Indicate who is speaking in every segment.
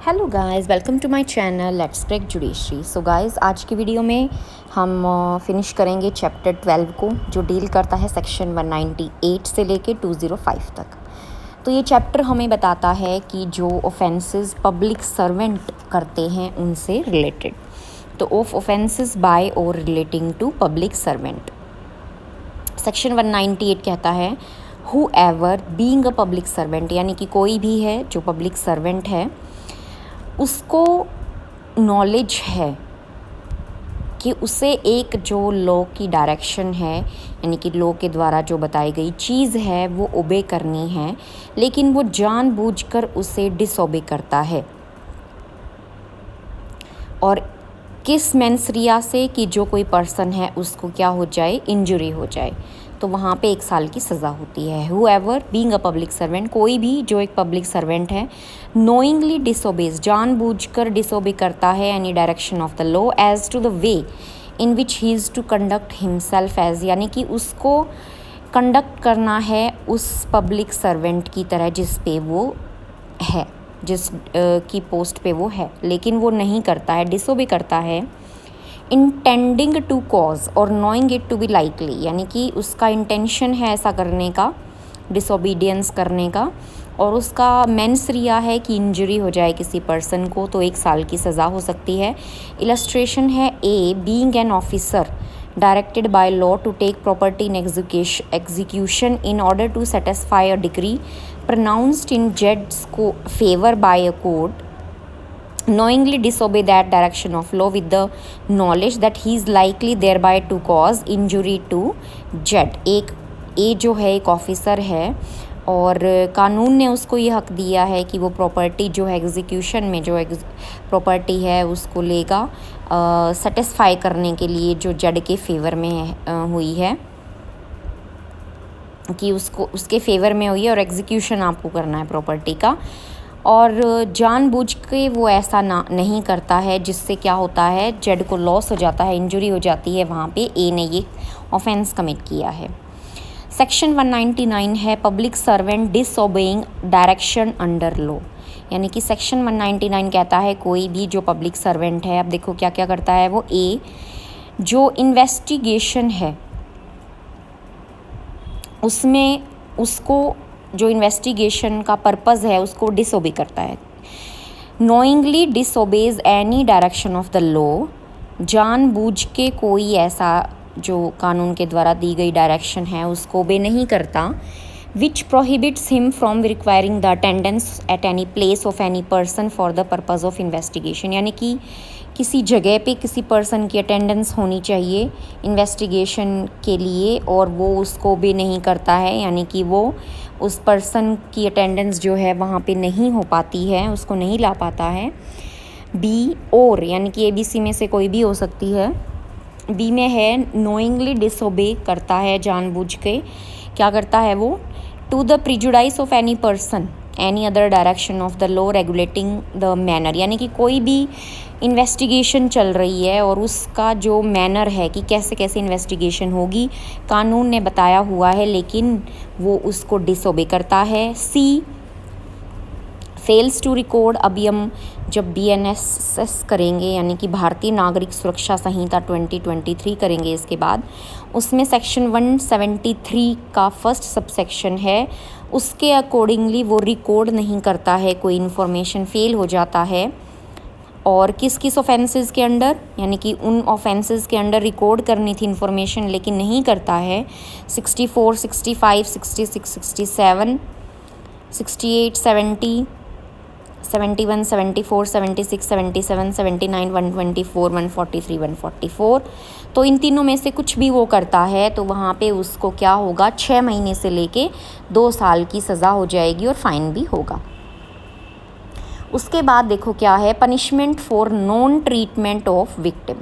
Speaker 1: Hello guys, welcome to my channel let's crack judiciary. So guys, आज की video में हम फिनिश करेंगे चैप्टर 12 को, जो डील करता है सेक्शन 198 से लेके 205 तक। तो ये चैप्टर हमें बताता है कि जो ऑफेंसेस पब्लिक सर्वेंट करते हैं उनसे रिलेटेड। तो of offences by or relating to public servant. Section 198 कहता है whoever being a public servant, यानी कि कोई भी है जो पब्लिक सर्वेंट है उसको नॉलेज है कि उसे एक जो लॉ की डायरेक्शन है, यानी कि लॉ के द्वारा जो बताई गई चीज़ है वो ओबे करनी है, लेकिन वो जानबूझकर उसे डिसओबे करता है। और किस मेंसरिया से कि जो कोई पर्सन है उसको क्या हो जाए, इंजरी हो जाए, तो वहाँ पे 1 साल की सज़ा होती है। Whoever being a public servant, कोई भी जो एक पब्लिक सर्वेंट है, नोइंगली डिसोबेज, जानबूझकर डिसोबे करता है any direction of the law as to the way in which he is to conduct himself as, यानी कि उसको कंडक्ट करना है उस पब्लिक सर्वेंट की तरह जिस पे वो है, जिस की पोस्ट पे वो है, लेकिन वो नहीं करता है, डिसोबे करता है। Intending to cause or knowing it to be likely, यानी कि उसका इंटेंशन है ऐसा करने का, डिसोबीडियंस करने का, और उसका मेंसरिया है कि इंजरी हो जाए किसी पर्सन को, तो 1 साल की सज़ा हो सकती है। इलस्ट्रेशन है a being an officer directed by law to take property in execution in order to satisfy a decree pronounced in judge's favor by a court, knowingly disobey that direction of law with the knowledge that he is likely thereby to cause injury to judge। एक ए जो है एक officer है और कानून ने उसको ये हक दिया है कि वो प्रॉपर्टी जो है एग्जीक्यूशन में जो प्रॉपर्टी है उसको लेगा सेटिस्फाई करने के लिए, जो जज के फेवर में हुई है, कि उसको उसके फेवर में हुई है और एग्जीक्यूशन आपको करना है प्रॉपर्टी का, और जानबूझ के वो ऐसा नहीं करता है जिससे क्या होता है, जज को लॉस हो जाता है, इंजरी हो जाती है, वहाँ पे ए ने ये ऑफेंस कमिट किया है। सेक्शन 199 है public servant disobeying direction under law, यानी कि सेक्शन 199 कहता है कोई भी जो पब्लिक सर्वेंट है, अब देखो क्या क्या करता है वो, ए जो इन्वेस्टिगेशन है उसमें उसको जो इन्वेस्टिगेशन का पर्पज़ है उसको डिसओबे करता है। Knowingly डिसओबेज any direction of the law, जानबूझ के कोई ऐसा जो कानून के द्वारा दी गई डायरेक्शन है उसको ओबे नहीं करता। Which prohibits him from requiring the attendance at any place of any person for the purpose of investigation, यानी कि किसी जगह पे किसी पर्सन की अटेंडेंस होनी चाहिए इन्वेस्टिगेशन के लिए, और वो उसको भी नहीं करता है, यानी कि वो उस पर्सन की अटेंडेंस जो है वहाँ पे नहीं हो पाती है, उसको नहीं ला पाता है। बी और, यानी कि ABC में से कोई भी हो सकती है। बी में है नोइंगली डिसओबे करता है, जानबूझ के क्या करता है वो, to the prejudice of any person any other direction of the law regulating the manner, यानी कि कोई भी इन्वेस्टिगेशन चल रही है और उसका जो मैनर है कि कैसे कैसे इन्वेस्टिगेशन होगी कानून ने बताया हुआ है, लेकिन वो उसको डिसओबे करता है। सी फेल्स टू रिकॉर्ड, अभी हम जब BNSS करेंगे, यानी कि भारतीय नागरिक सुरक्षा संहिता 2023 करेंगे इसके बाद, उसमें सेक्शन 173 का फर्स्ट सबसेक्शन है, उसके अकॉर्डिंगली वो रिकॉर्ड नहीं करता है, कोई इन्फॉर्मेशन फेल हो जाता है। और किस किस ऑफेंसेस के अंडर, यानी कि उन ऑफेंसेस के अंडर रिकॉर्ड करनी थी इन्फॉर्मेशन लेकिन नहीं करता है। 64, 65, 66, 67, 68, 70, 71, 74, 76, 77, 79, 124, 143, 144, तो इन तीनों में से कुछ भी वो करता है तो वहाँ पे उसको क्या होगा, 6 महीने से लेके 2 साल की सज़ा हो जाएगी और फाइन भी होगा। उसके बाद देखो क्या है, punishment for non treatment of victim.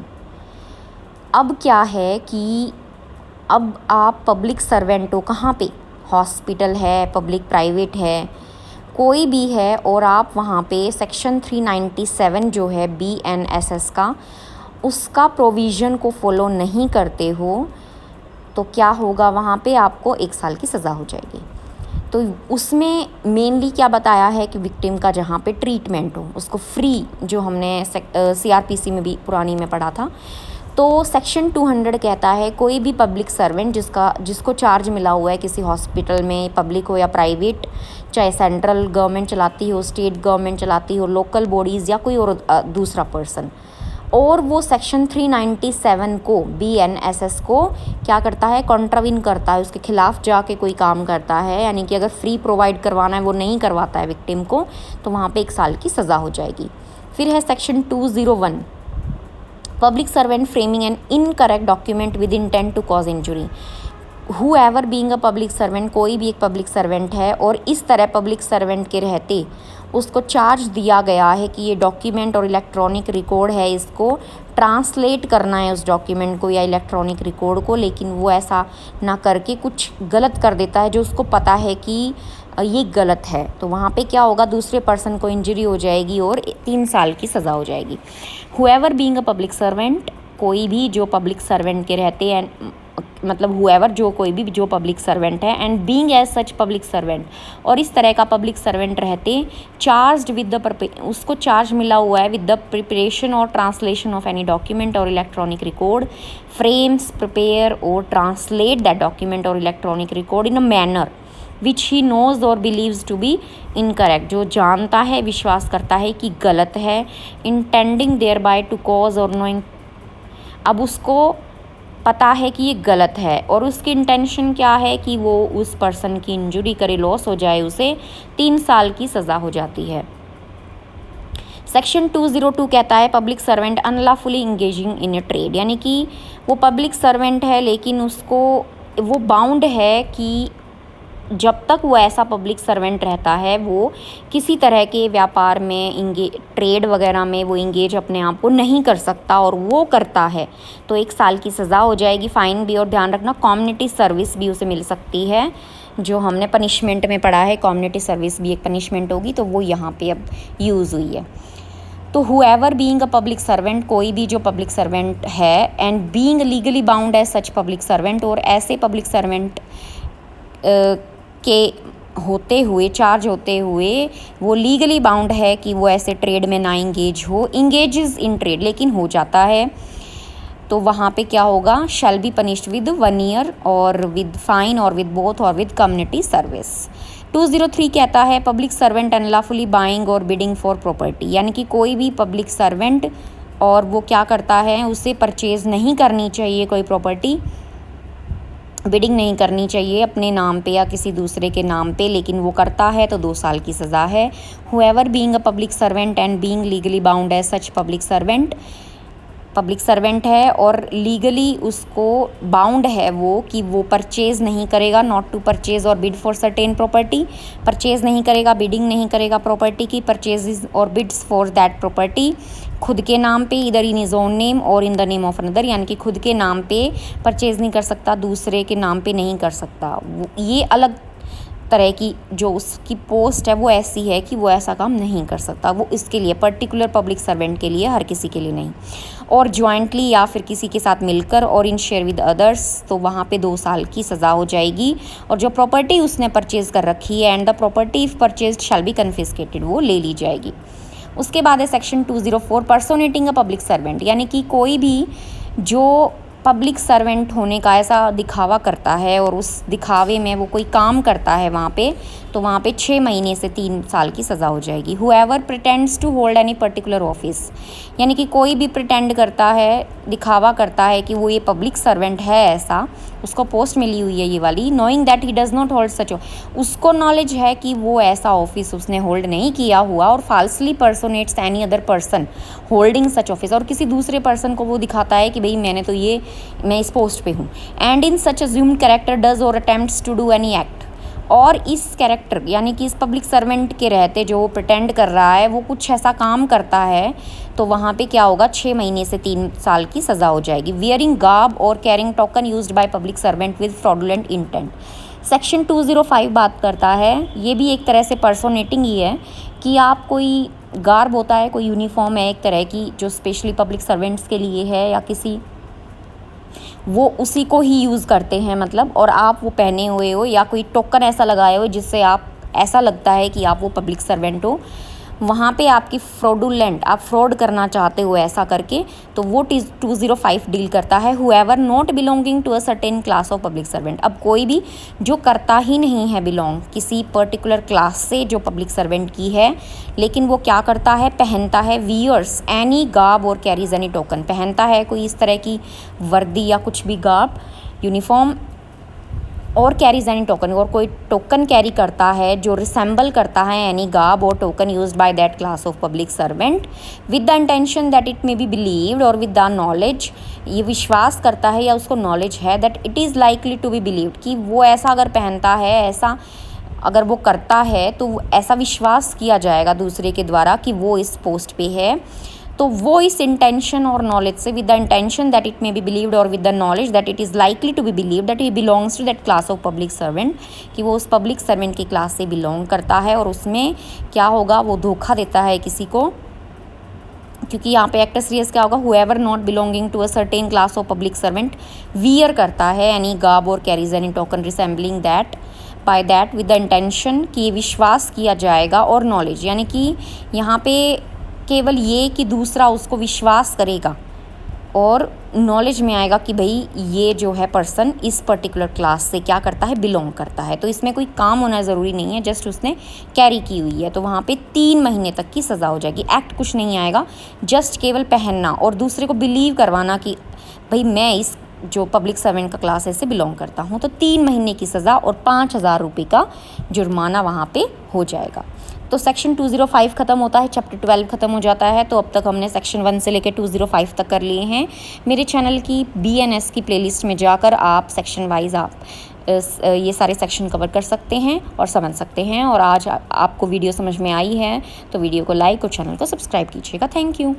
Speaker 1: अब क्या है कि अब आप पब्लिक सर्वेंट हो, कहाँ पे, हॉस्पिटल है, पब्लिक प्राइवेट है, कोई भी है, और आप वहाँ पे सेक्शन 397 जो है BNSS का, उसका प्रोविज़न को फॉलो नहीं करते हो तो क्या होगा, वहाँ पे आपको 1 साल की सज़ा हो जाएगी। तो उसमें मेनली क्या बताया है कि विक्टिम का जहाँ पे ट्रीटमेंट हो उसको फ्री, जो हमने CRPC में भी पुरानी में पढ़ा था। तो सेक्शन 200 कहता है कोई भी पब्लिक सर्वेंट जिसको चार्ज मिला हुआ है किसी हॉस्पिटल में, पब्लिक हो या प्राइवेट, चाहे सेंट्रल गवर्नमेंट चलाती हो, स्टेट गवर्नमेंट चलाती हो, लोकल बॉडीज़ या कोई और दूसरा पर्सन, और वो सेक्शन 397 को BNSS को क्या करता है, कॉन्ट्राविन करता है, उसके खिलाफ जाके कोई काम करता है, यानी कि अगर फ्री प्रोवाइड करवाना है वो नहीं करवाता है विक्टिम को, तो वहाँ पे 1 साल की सज़ा हो जाएगी। फिर है section 201, public servant framing an incorrect document with intent to cause injury. Whoever being a public servant, कोई भी एक पब्लिक सर्वेंट है और इस तरह पब्लिक सर्वेंट के रहते उसको चार्ज दिया गया है कि ये डॉक्यूमेंट और इलेक्ट्रॉनिक रिकॉर्ड है, इसको ट्रांसलेट करना है उस डॉक्यूमेंट को या इलेक्ट्रॉनिक रिकॉर्ड को, लेकिन वो ऐसा ना करके कुछ गलत कर देता है जो उसको पता है कि ये गलत है, तो वहाँ पे क्या होगा, दूसरे पर्सन को इंजरी हो जाएगी और 3 साल की सज़ा हो जाएगी। Whoever being a public servant, कोई भी जो पब्लिक सर्वेंट के रहते हैं, मतलब हुएवर जो कोई भी जो पब्लिक सर्वेंट है, and being as such public servant, और इस तरह का पब्लिक सर्वेंट रहते, चार्ज्ड विद द, उसको चार्ज मिला हुआ है with the preparation or translation of any document or electronic record, frames, prepare or translate that document or electronic record in a manner which he knows or believes to be incorrect, जो जानता है, विश्वास करता है कि गलत है, intending there by two cause or knowing, अब उसको पता है कि ये गलत है और उसकी इंटेंशन क्या है कि वो उस पर्सन की इंजुरी करे, लॉस हो जाए, उसे 3 साल की सज़ा हो जाती है। सेक्शन 202 कहता है पब्लिक सर्वेंट अनलॉफुली इंगेजिंग इन ए ट्रेड, यानी कि वो पब्लिक सर्वेंट है लेकिन उसको वो बाउंड है कि जब तक वो ऐसा पब्लिक सर्वेंट रहता है वो किसी तरह के व्यापार में ट्रेड वगैरह में वो इंगेज अपने आप को नहीं कर सकता, और वो करता है तो 1 साल की सज़ा हो जाएगी, फ़ाइन भी, और ध्यान रखना कम्युनिटी सर्विस भी उसे मिल सकती है, जो हमने पनिशमेंट में पढ़ा है, कम्युनिटी सर्विस भी एक पनिशमेंट होगी, तो वो यहाँ पे अब यूज़ हुई है। तो whoever being a public servant, कोई भी जो पब्लिक सर्वेंट है, and being legally bound as such public servant, और ऐसे पब्लिक सर्वेंट के होते हुए, चार्ज होते हुए वो लीगली बाउंड है कि वो ऐसे ट्रेड में ना इंगेज हो, इंगेजेस इन ट्रेड लेकिन हो जाता है, तो वहाँ पे क्या होगा, shall be punished with 1 year और विद फाइन और विद बोथ और विद कम्युनिटी सर्विस। 203 कहता है पब्लिक सर्वेंट अनलॉफुली बाइंग और बिडिंग फॉर प्रॉपर्टी, यानी कि कोई भी पब्लिक सर्वेंट और वो क्या करता है, उसे परचेज़ नहीं करनी चाहिए कोई प्रॉपर्टी, बिडिंग नहीं करनी चाहिए अपने नाम पे या किसी दूसरे के नाम पे, लेकिन वो करता है तो 2 साल की सज़ा है। Whoever being a public servant and being legally bound as such public servant है और लीगली उसको बाउंड है वो कि वो परचेज़ नहीं करेगा, नॉट टू परचेज़ और bid for certain property, purchase नहीं करेगा, बिडिंग नहीं करेगा प्रॉपर्टी की, परचेज और बिड्स फॉर दैट प्रॉपर्टी खुद के नाम पे, इधर इन इज ओन नेम और in the name of another, यानी कि खुद के नाम पे परचेज़ नहीं कर सकता, दूसरे के नाम पे नहीं कर सकता। ये अलग तरह की जो उसकी पोस्ट है वो ऐसी है कि वो ऐसा काम नहीं कर सकता, वो इसके लिए पर्टिकुलर पब्लिक सर्वेंट के लिए, हर किसी के लिए नहीं। और जॉइंटली या फिर किसी के साथ मिलकर और इन शेयर विद अदर्स, तो वहाँ पे 2 साल की सज़ा हो जाएगी, और जो प्रॉपर्टी उसने परचेज़ कर रखी है, and the property if purchased shall be confiscated, वो ले ली जाएगी। उसके बाद है सेक्शन 204 पर्सोनेटिंग अ पब्लिक सर्वेंट, यानी कि कोई भी जो पब्लिक सर्वेंट होने का ऐसा दिखावा करता है और उस दिखावे में वो कोई काम करता है वहाँ पे, तो वहाँ पे 6 महीने से 3 साल की सज़ा हो जाएगी। Whoever pretends to hold any particular office, यानी कि कोई भी प्रिटेंड करता है, दिखावा करता है कि वो ये पब्लिक सर्वेंट है, ऐसा उसको पोस्ट मिली हुई है ये वाली, knowing that he does not hold such, उसको नॉलेज है कि वो ऐसा ऑफिस उसने होल्ड नहीं किया हुआ, or falsely personates any other person holding such office, और किसी दूसरे पर्सन को वो दिखाता है कि भाई मैं इस पोस्ट पे हूँ, and in such assumed character does or attempts to do any act, और इस कैरेक्टर यानी कि इस पब्लिक सर्वेंट के रहते जो प्रिटेंड कर रहा है वो कुछ ऐसा काम करता है, तो वहाँ पे क्या होगा, 6 महीने से 3 साल की सज़ा हो जाएगी। वियरिंग गार्ब और carrying token used by public servant with fraudulent intent, section 205 बात करता है, ये भी एक तरह से पर्सोनेटिंग ही है कि आप कोई गार्ब होता है, कोई यूनिफॉर्म है एक तरह की जो स्पेशली पब्लिक सर्वेंट्स के लिए है या किसी वो उसी को ही यूज़ करते हैं मतलब, और आप वो पहने हुए हो या कोई टोकन ऐसा लगाए हो जिससे आप ऐसा लगता है कि आप वो पब्लिक सर्वेंट हो, वहाँ पे आपकी फ्रॉडुलेंट, आप फ्रॉड करना चाहते हो ऐसा करके, तो वो 205 डील करता है। Whoever not belonging to a certain class of public servant, अब कोई भी जो करता ही नहीं है बिलोंग किसी पर्टिकुलर क्लास से जो पब्लिक सर्वेंट की है, लेकिन वो क्या करता है, पहनता है wears any garb or carries any token, पहनता है कोई इस तरह की वर्दी या कुछ भी गार्ब, यूनिफॉर्म, और कैरीज एनी टोकन, और कोई टोकन कैरी करता है जो रिसेंबल करता है any garb or token used by that class of public servant with the intention that it may be believed or with the knowledge, ये विश्वास करता है या उसको नॉलेज है that it is likely to be believed, कि वो ऐसा अगर पहनता है, ऐसा अगर वो करता है तो ऐसा विश्वास किया जाएगा दूसरे के द्वारा कि वो इस पोस्ट पे है, तो वो इस इंटेंशन और नॉलेज से, with the intention that it may be believed or with the knowledge that it is likely to be believed that he belongs to that class of public servant, कि वो उस पब्लिक सर्वेंट की class से belong करता है, और उसमें क्या होगा, वो धोखा देता है किसी को, क्योंकि यहाँ पे एक्टर सीरियस क्या होगा, whoever not belonging to a certain class of public servant wear करता है any garb or carries any token resembling that by that with the intention, कि ये विश्वास किया जाएगा, और नॉलेज, यानी कि यहाँ पे केवल ये कि दूसरा उसको विश्वास करेगा और नॉलेज में आएगा कि भाई ये जो है पर्सन इस पर्टिकुलर क्लास से क्या करता है, बिलोंग करता है। तो इसमें कोई काम होना ज़रूरी नहीं है, जस्ट उसने कैरी की हुई है, तो वहाँ पे 3 महीने तक की सज़ा हो जाएगी। एक्ट कुछ नहीं आएगा, जस्ट केवल पहनना और दूसरे को बिलीव करवाना कि भाई मैं इस जो पब्लिक सर्वेंट का क्लास है से बिलोंग करता हूँ, तो 3 महीने की सज़ा और 5,000 रुपये का जुर्माना वहाँ पे हो जाएगा। तो सेक्शन 205 ख़त्म होता है, चैप्टर 12 ख़त्म हो जाता है। तो अब तक हमने सेक्शन 1 से लेकर 205 तक कर लिए हैं। मेरे चैनल की BNS की प्लेलिस्ट में जाकर आप सेक्शन वाइज आप ये सारे सेक्शन कवर कर सकते हैं और समझ सकते हैं। और आज आपको वीडियो समझ में आई है तो वीडियो को लाइक और चैनल को सब्सक्राइब कीजिएगा। Thank you.